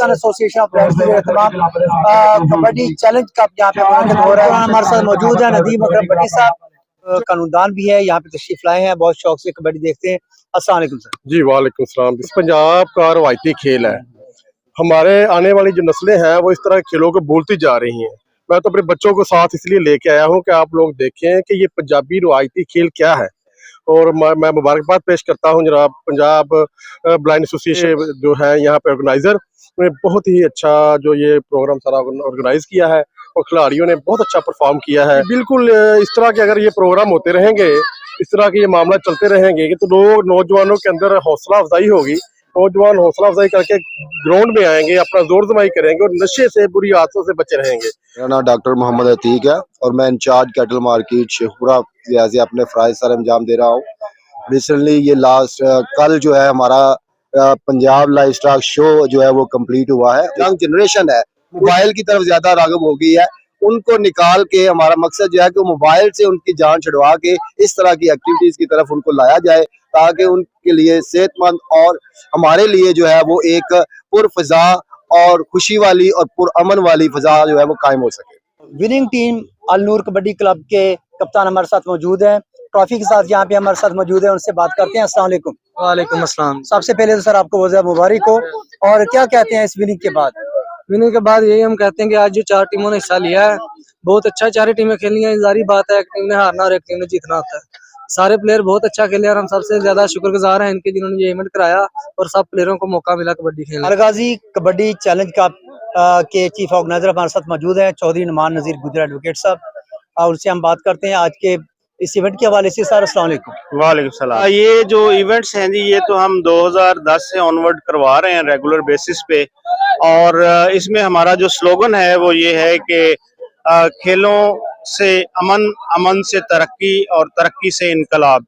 कप्तान association of तमाम kabaddi challenge cup यहाँ पे मुनक़िद हो रहा है। हमारे साथ मौजूद है नदीम अकरम भट्टी साहब, कानूनदान भी है, यहाँ पे तशरीफ लाए हैं, बहुत शौक से कबड्डी देखते हैं। अस्सलाम वालेकुम सर। जी वालेकुम सलाम। इस पंजाब का रवायती खेल है। हमारे आने वाली जो नस्लें हैं वो इस तरह के खेलों को भूलती जा रही हैं। मैं तो अपने बच्चों को साथ इसलिए लेके आया हूँ कि आप लोग देखें कि ये पंजाबी रवायती खेल क्या है। और मैं मुबारकबाद पेश करता हूँ जनाब पंजाब ब्लाइंड एसोसिएशन जो है यहाँ पे ऑर्गेनाइजर ने बहुत ही अच्छा जो ये प्रोग्राम सारा ऑर्गेनाइज किया है और खिलाड़ियों ने बहुत अच्छा परफॉर्म किया है। बिल्कुल इस तरह के अगर ये प्रोग्राम होते रहेंगे, इस तरह के ये मामला चलते रहेंगे तो लोग नौजवानों के अंदर हौसला अफजाई होगी, नौजवान हौसला अफजाई करके ग्राउंड में आएंगे, अपना जोर जमाई करेंगे और नशे से बुरी आदतों से बचे रहेंगे। मेरा नाम डॉक्टर मोहम्मद अतीक है और मैं इंचार्ज कैटल मार्केट शेखपुरा अपने फ़राइज़ सर अंजाम दे रहा हूँ। रिसेंटली ये लास्ट कल जो है हमारा पंजाब लाइव स्टॉक शो जो है वो कंप्लीट हुआ है। यंग जनरेशन है मोबाइल की तरफ ज्यादा राग़िब हो गई है, उनको निकाल के हमारा मकसद जो है कि मोबाइल से उनकी जान छुड़वा के इस तरह की एक्टिविटीज की तरफ उनको लाया जाए ताकि उनके लिए सेहतमंद और हमारे लिए जो है वो एक पुरफजा और खुशी वाली और पुरअमन वाली फजा जो है वो कायम हो सके। विनिंग टीम अल नूर कबड्डी क्लब के कप्तान हमारे साथ मौजूद हैं, ट्रॉफी के साथ यहाँ पे हमारे साथ मौजूद है, उनसे बात करते हैं। अस्सलाम वालेकुम। वालेकुम अस्सलाम। सबसे पहले तो सर आपको बहुत ज़्यादा मुबारक हो, और क्या कहते हैं इस विनिंग के बाद? विनिंग के बाद यही हम कहते हैं कि आज जो 4 टीमों ने हिस्सा लिया है बहुत अच्छा, 4 टीमें खेली हैं। जारी बात है एक टीम ने हारना और एक टीम ने जीतना होता है। सारे प्लेयर बहुत अच्छा खेले और हम सबसे ज्यादा शुक्रगुजार हैं इनके जिन्होंने ये इवेंट कराया और सब प्लेयरों को मौका मिला कबड्डी खेलने। अलगाजी कबड्डी चैलेंज कप के चीफ ऑर्गेनाइजर हमारे साथ मौजूद हैं, चौधरी नुमान नज़ीर गुजर एडवोकेट साहब, और उनसे हम बात करते हैं आज के इस इवेंट के हवाले से। सर अस्सलाम वालेकुम। वालेकुम सलाम। ये जो इवेंट्स हैं जी ये तो हम 2010 से ऑनवर्ड करवा रहे हैं रेगुलर बेसिस पे, और इसमें हमारा जो स्लोगन है वो ये है कि खेलों से अमन, अमन से तरक्की और तरक्की से इनकलाब,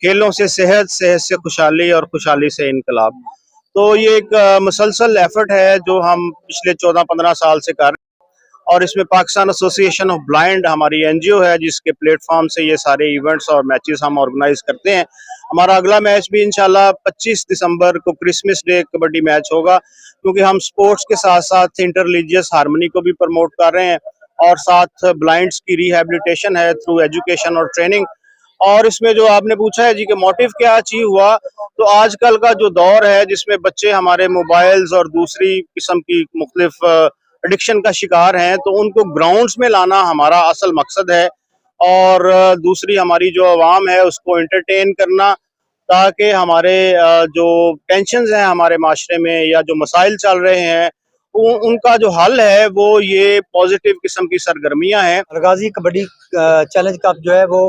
खेलों से सेहत, सेहत से खुशहाली और खुशहाली से इनकलाब। तो ये एक मुसलसल एफर्ट है जो हम पिछले 14-15 साल से कर रहे हैं, और इसमें पाकिस्तान एसोसिएशन ऑफ ब्लाइंड हमारी एनजीओ है जिसके प्लेटफॉर्म से ये सारे इवेंट्स और मैचेस हम ऑर्गेनाइज करते हैं। हमारा अगला मैच भी इंशाल्लाह 25 दिसंबर को क्रिसमस डे कबड्डी मैच होगा, क्योंकि हम स्पोर्ट्स के साथ साथ इंटर रिलीजियस हार्मनी को भी प्रमोट कर रहे हैं और साथ ब्लाइंड्स की रिहेबिलिटेशन है थ्रू एजुकेशन और ट्रेनिंग। और इसमें जो आपने पूछा है जी कि मोटिव क्या अचीव हुआ, तो आजकल का जो दौर है जिसमें बच्चे हमारे मोबाइल्स और दूसरी किस्म की मुख्तलिफ एडिक्शन का शिकार हैं, तो उनको ग्राउंड्स में लाना हमारा असल मकसद है, और दूसरी हमारी जो आवाम है उसको एंटरटेन करना, ताकि हमारे जो टेंशन्स हैं हमारे माशरे में या जो मसाइल चल रहे हैं उनका जो हल है वो ये पॉजिटिव किस्म की सरगर्मियां हैं। अलगाजी कबड्डी चैलेंज कप जो है वो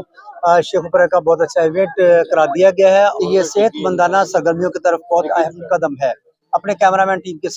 शेखपुरा का बहुत अच्छा इवेंट करा दिया गया है। ये सेहतमंदाना सरगर्मियों की तरफ बहुत अहम कदम है। अपने कैमरामैन टीम के